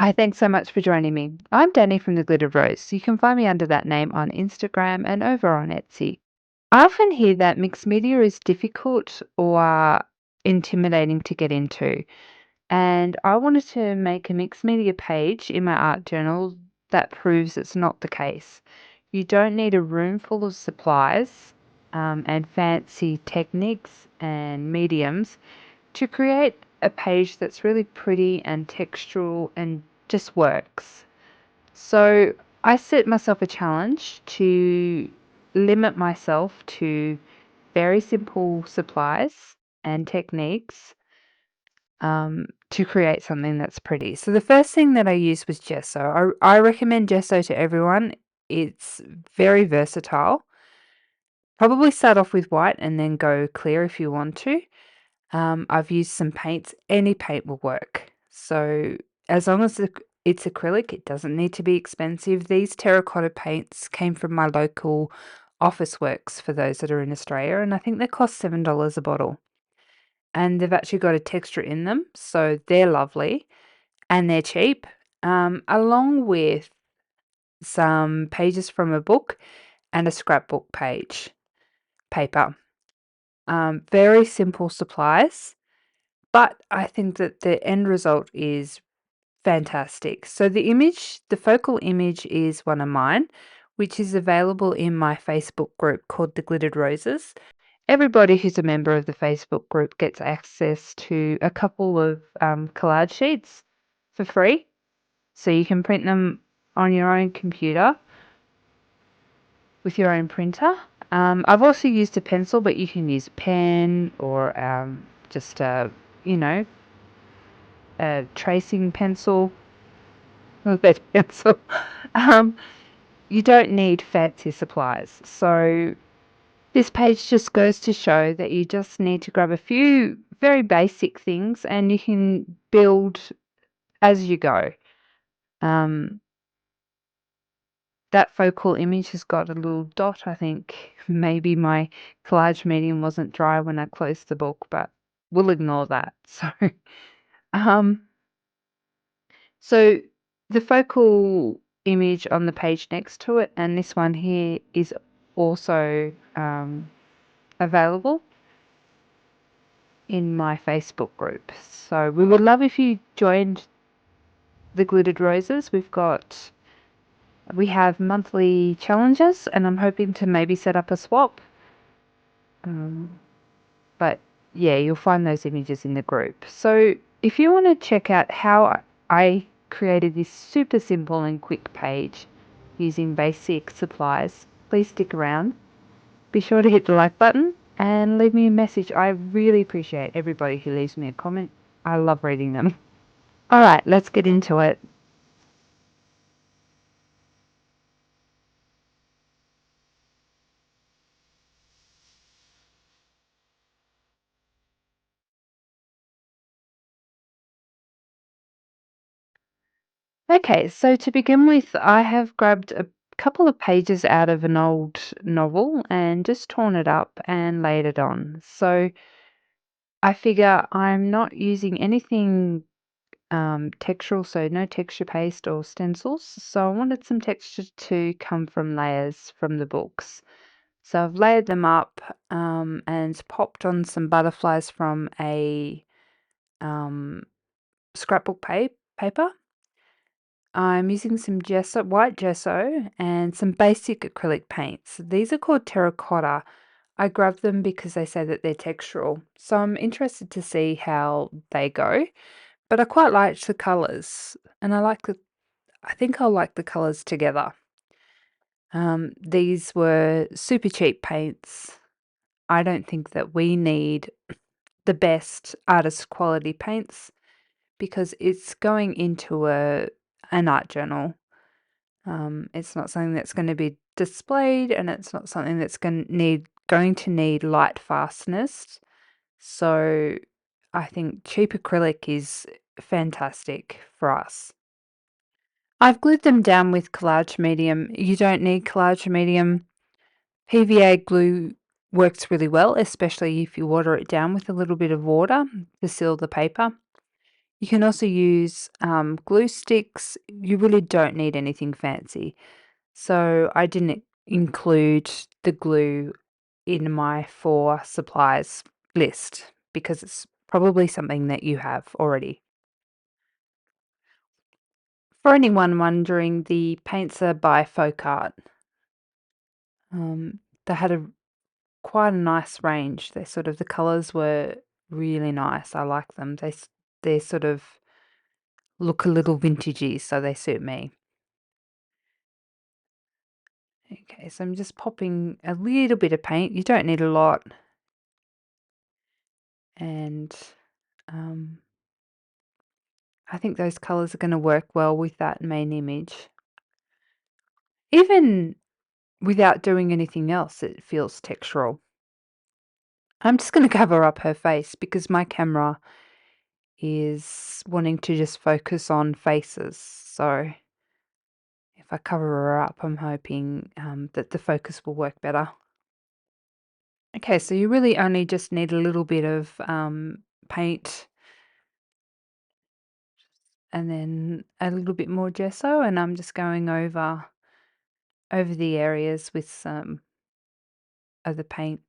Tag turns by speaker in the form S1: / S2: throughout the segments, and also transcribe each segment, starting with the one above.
S1: Hi, thanks so much for joining me. I'm Danny from the Glitter Rose. You can find me under that name on Instagram and over on Etsy. I often hear that mixed media is difficult or intimidating to get into, and I wanted to make a mixed media page in my art journal that proves it's not the case. You don't need a room full of supplies and fancy techniques and mediums to create a page that's really pretty and textural and just works. So I set myself a challenge to limit myself to very simple supplies and techniques to create something that's pretty. So the first thing that I used was gesso. I recommend gesso to everyone. It's very versatile. Probably start off with white and then go clear if you want to. I've used some paints. Any paint will work. So as long as it's acrylic, it doesn't need to be expensive. These terracotta paints came from my local Office Works for those that are in Australia, and I think they cost $7 a bottle. And they've actually got a texture in them, so they're lovely and they're cheap. Along with some pages from a book and a scrapbook page paper. Very simple supplies. But I think that the end result is fantastic. So the focal image is one of mine, which is available in my Facebook group called The Glittered Roses. Everybody who's a member of the Facebook group gets access to a couple of collage sheets for free. So you can print them on your own computer with your own printer. I've also used a pencil, but you can use a pen or just you know, a tracing pencil, a lead pencil. Um, you don't need fancy supplies. So this page just goes to show that you just need to grab a few very basic things and you can build as you go. Um, that focal image has got a little dot. I think maybe my collage medium wasn't dry when I closed the book, but we'll ignore that. Um, So the focal image on the page next to it and this one here is also available in my Facebook group. So we would love if you joined the Glittered Roses. We have monthly challenges and I'm hoping to maybe set up a swap. Um, but yeah, you'll find those images in the group. So if you want to check out how I created this super simple and quick page using basic supplies, please stick around. Be sure to hit the like button and leave me a message. I really appreciate everybody who leaves me a comment. I love reading them. All right, let's get into it. Okay, so to begin with, I have grabbed a couple of pages out of an old novel and just torn it up and laid it on. So I figure I'm not using anything textural, so no texture paste or stencils. So I wanted some texture to come from layers from the books. So I've layered them up and popped on some butterflies from a um, scrapbook paper. I'm using some gesso, white gesso, and some basic acrylic paints. These are called terracotta. I grabbed them because they say that they're textural. So I'm interested to see how they go. But I quite liked the colours, and I think I'll like the colours together. These were super cheap paints. I don't think that we need the best artist quality paints because it's going into an art journal. It's not something that's going to be displayed, and it's not something that's going to need light fastness. So I think cheap acrylic is fantastic for us. I've glued them down with collage medium. You don't need collage medium. PVA glue works really well, especially if you water it down with a little bit of water to seal the paper. You can also use glue sticks. You really don't need anything fancy. So I didn't include the glue in my 4 supplies list because it's probably something that you have already. For anyone wondering, the paints are by Folk Art. They had a quite a nice range. They sort of the colours were really nice. I like them. They sort of look a little vintagey, so they suit me. Okay, so I'm just popping a little bit of paint. You don't need a lot. And um, I think those colours are going to work well with that main image. Even without doing anything else, it feels textural. I'm just going to cover up her face because my camera is wanting to just focus on faces. So if I cover her up, I'm hoping that the focus will work better. Okay, so you really only just need a little bit of paint and then a little bit more gesso, and I'm just going over the areas with some of the paint.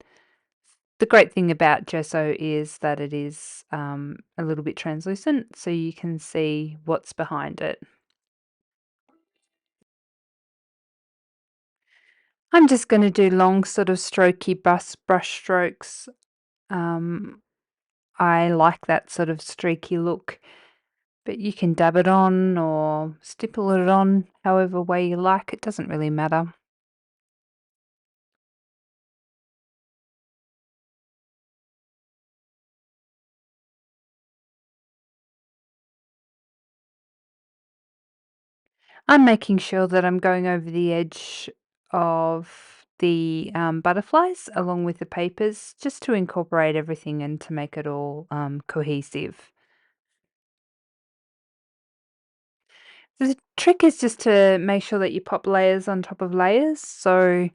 S1: The great thing about gesso is that it is a little bit translucent, so you can see what's behind it. I'm just going to do long, sort of strokey brush strokes. Um, I like that sort of streaky look, but you can dab it on or stipple it on however way you like. It doesn't really matter. I'm making sure that I'm going over the edge of the butterflies along with the papers just to incorporate everything and to make it all cohesive. The trick is just to make sure that you pop layers on top of layers. So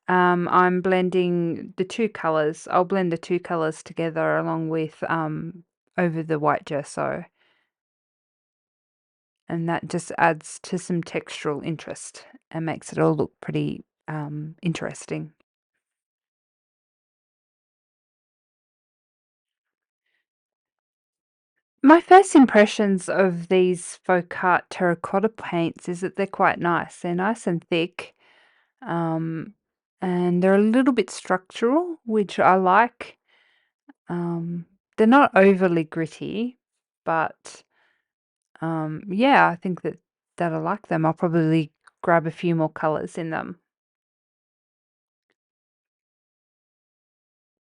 S1: I'm blending the two colors. I'll blend the two colors together along with over the white gesso. And that just adds to some textural interest and makes it all look pretty interesting. My first impressions of these folk art terracotta paints is that they're quite nice. They're nice and thick, um, and they're a little bit structural, which I like. Um, they're not overly gritty, but yeah, I think that I like them. I'll probably grab a few more colors in them.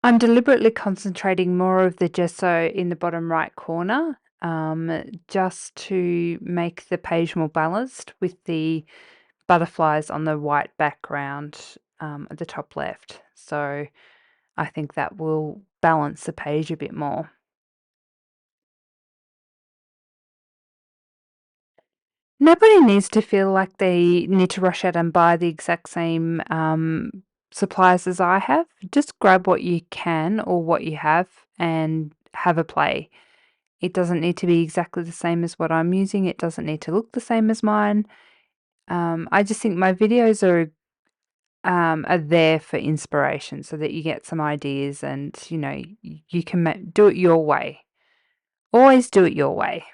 S1: I'm deliberately concentrating more of the gesso in the bottom right corner, just to make the page more balanced with the butterflies on the white background at the top left. So I think that will balance the page a bit more. Nobody needs to feel like they need to rush out and buy the exact same supplies as I have. Just grab what you can or what you have and have a play. It doesn't need to be exactly the same as what I'm using. It doesn't need to look the same as mine. I just think my videos are there for inspiration so that you get some ideas and you can do it your way. Always do it your way.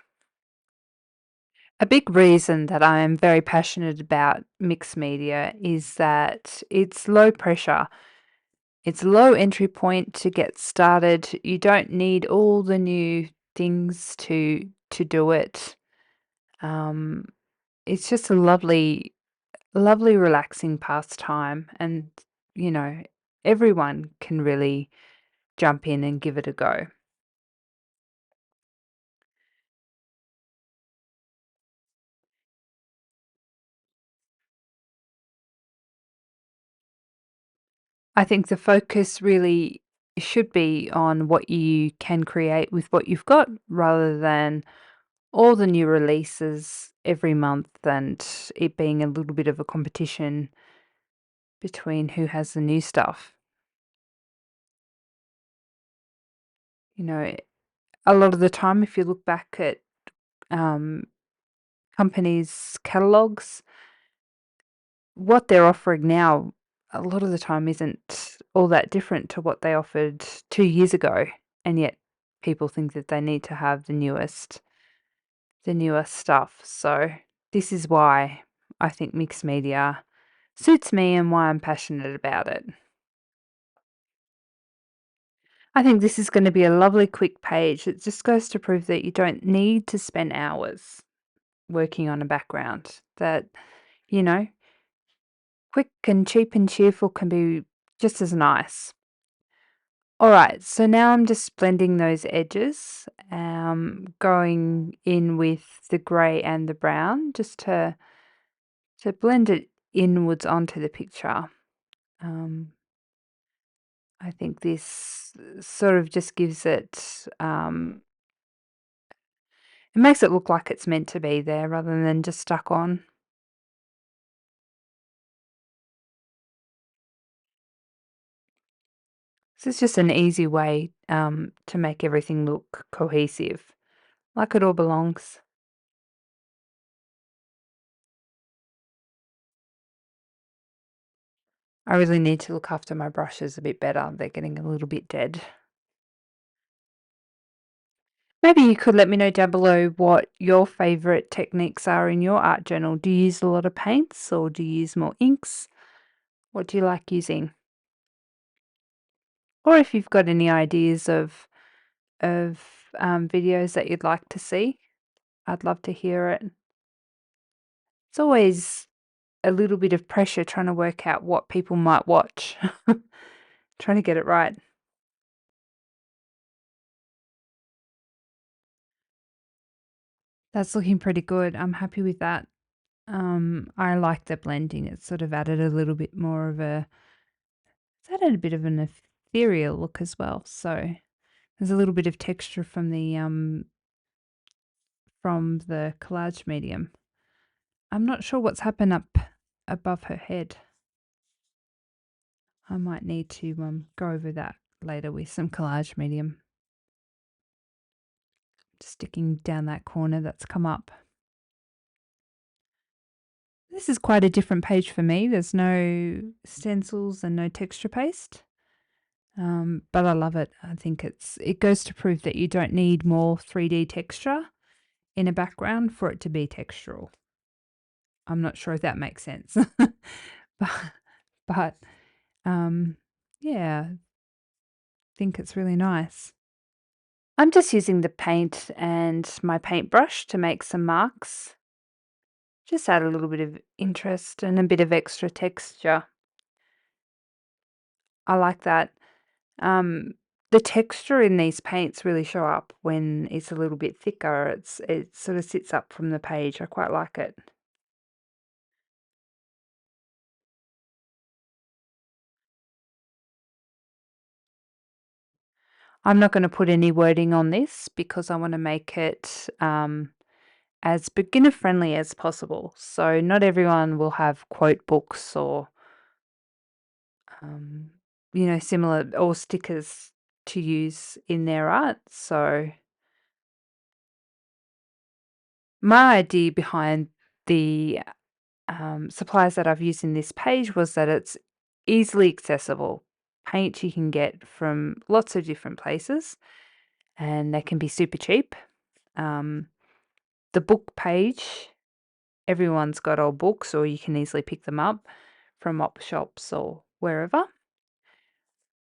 S1: A big reason that I am very passionate about mixed media is that it's low pressure. It's low entry point to get started. You don't need all the new things to do it. Um, it's just a lovely relaxing pastime and you know everyone can really jump in and give it a go. I think the focus really should be on what you can create with what you've got rather than all the new releases every month and it being a little bit of a competition between who has the new stuff. You know, a lot of the time, if you look back at um, companies' catalogs, what they're offering now a lot of the time isn't all that different to what they offered 2 years ago, and yet people think that they need to have the newest stuff. So this is why I think mixed media suits me and why I'm passionate about it. I think this is going to be a lovely quick page. It just goes to prove that you don't need to spend hours working on a background. That, you know, quick and cheap and cheerful can be just as nice. All right, so now I'm just blending those edges, going in with the grey and the brown just to blend it inwards onto the picture. I think this sort of just gives it, it makes it look like it's meant to be there rather than just stuck on. This is just an easy way to make everything look cohesive, like it all belongs. I really need to look after my brushes a bit better. They're getting a little bit dead. Maybe you could let me know down below what your favorite techniques are in your art journal. Do you use a lot of paints or do you use more inks? What do you like using? Or if you've got any ideas of videos that you'd like to see, I'd love to hear it. It's always a little bit of pressure trying to work out what people might watch, trying to get it right. That's looking pretty good. I'm happy with that. I like the blending. It's sort of added a little bit more of it's added a bit of an ethereal look as well. So there's a little bit of texture from the collage medium. I'm not sure what's happened up above her head. I might need to go over that later with some collage medium. Sticking down that corner that's come up. This is quite a different page for me. There's no stencils and no texture paste. But I love it. I think it goes to prove that you don't need more 3D texture in a background for it to be textural. I'm not sure if that makes sense. but yeah, I think it's really nice. I'm just using the paint and my paintbrush to make some marks. Just add a little bit of interest and a bit of extra texture. I like that. Um, the texture in these paints really show up when it's a little bit thicker. It sort of sits up from the page. I quite like it. I'm not going to put any wording on this because I want to make it as beginner friendly as possible. So not everyone will have quote books or um, similar or stickers to use in their art. So my idea behind the supplies that I've used in this page was that it's easily accessible. Paint you can get from lots of different places and they can be super cheap. The book page, everyone's got old books or you can easily pick them up from op shops or wherever.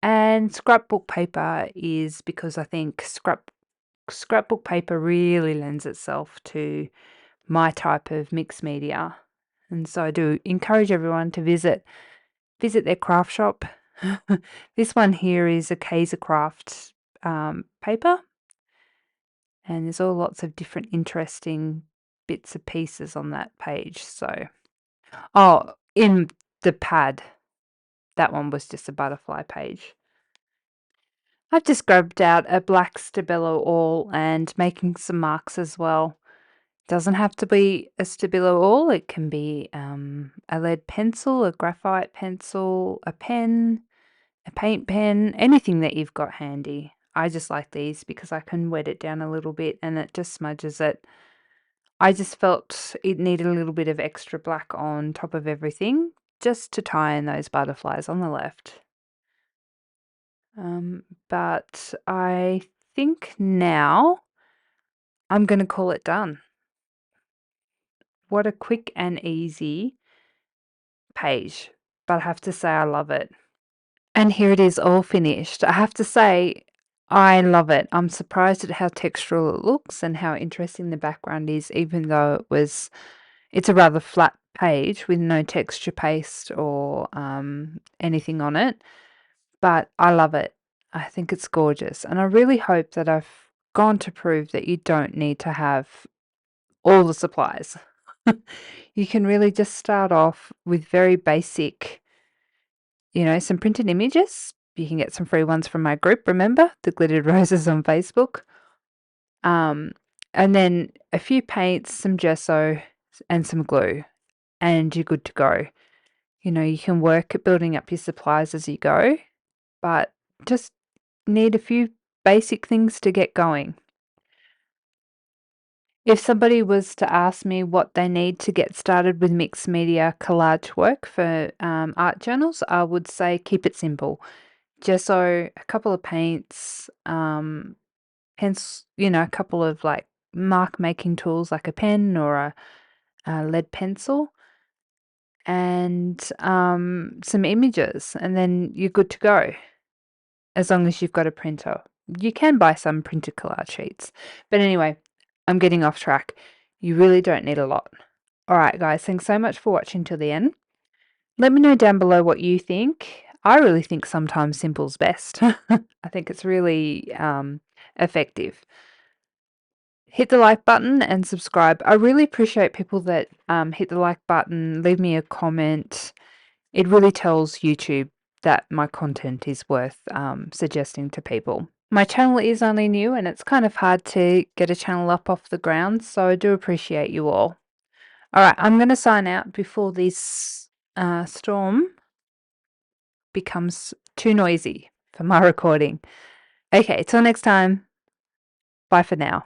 S1: And scrapbook paper is because I think scrapbook paper really lends itself to my type of mixed media. And so I do encourage everyone to visit their craft shop. This one here is a Kaiser Craft paper, and there's all lots of different interesting bits and pieces on that page. So, oh, in the pad, that one was just a butterfly page. I've just grabbed out a black Stabilo awl and making some marks as well. Doesn't have to be a Stabilo awl. It can be a lead pencil, a graphite pencil, a pen, a paint pen, anything that you've got handy. I just like these because I can wet it down a little bit and it just smudges it. I just felt it needed a little bit of extra black on top of everything just to tie in those butterflies on the left. But I think now I'm going to call it done. What a quick and easy page. But I have to say I love it. And here it is all finished. I have to say I love it. I'm surprised at how textural it looks and how interesting the background is, even though it's a rather flat page with no texture paste or anything on it. But I love it. I think it's gorgeous. And I really hope that I've gone to prove that you don't need to have all the supplies. You can really just start off with very basic, some printed images. You can get some free ones from my group, remember? The Glittered Roses on Facebook. And then a few paints, some gesso, and some glue, and you're good to go. You can work at building up your supplies as you go, but just need a few basic things to get going. If somebody was to ask me what they need to get started with mixed media collage work for art journals, I would say keep it simple. Gesso, a couple of paints, hence, a couple of like mark making tools like a pen or a lead pencil, and some images, and then you're good to go as long as you've got a printer. You can buy some printed collage sheets. But anyway, I'm getting off track. You really don't need a lot. All right, guys, thanks so much for watching till the end. Let me know down below what you think. I really think sometimes simple's best. I think it's really effective. Hit the like button and subscribe. I really appreciate people that hit the like button, leave me a comment. It really tells YouTube that my content is worth suggesting to people. My channel is only new and it's kind of hard to get a channel up off the ground, so I do appreciate you all. All right, I'm going to sign out before this storm becomes too noisy for my recording. Okay, till next time. Bye for now.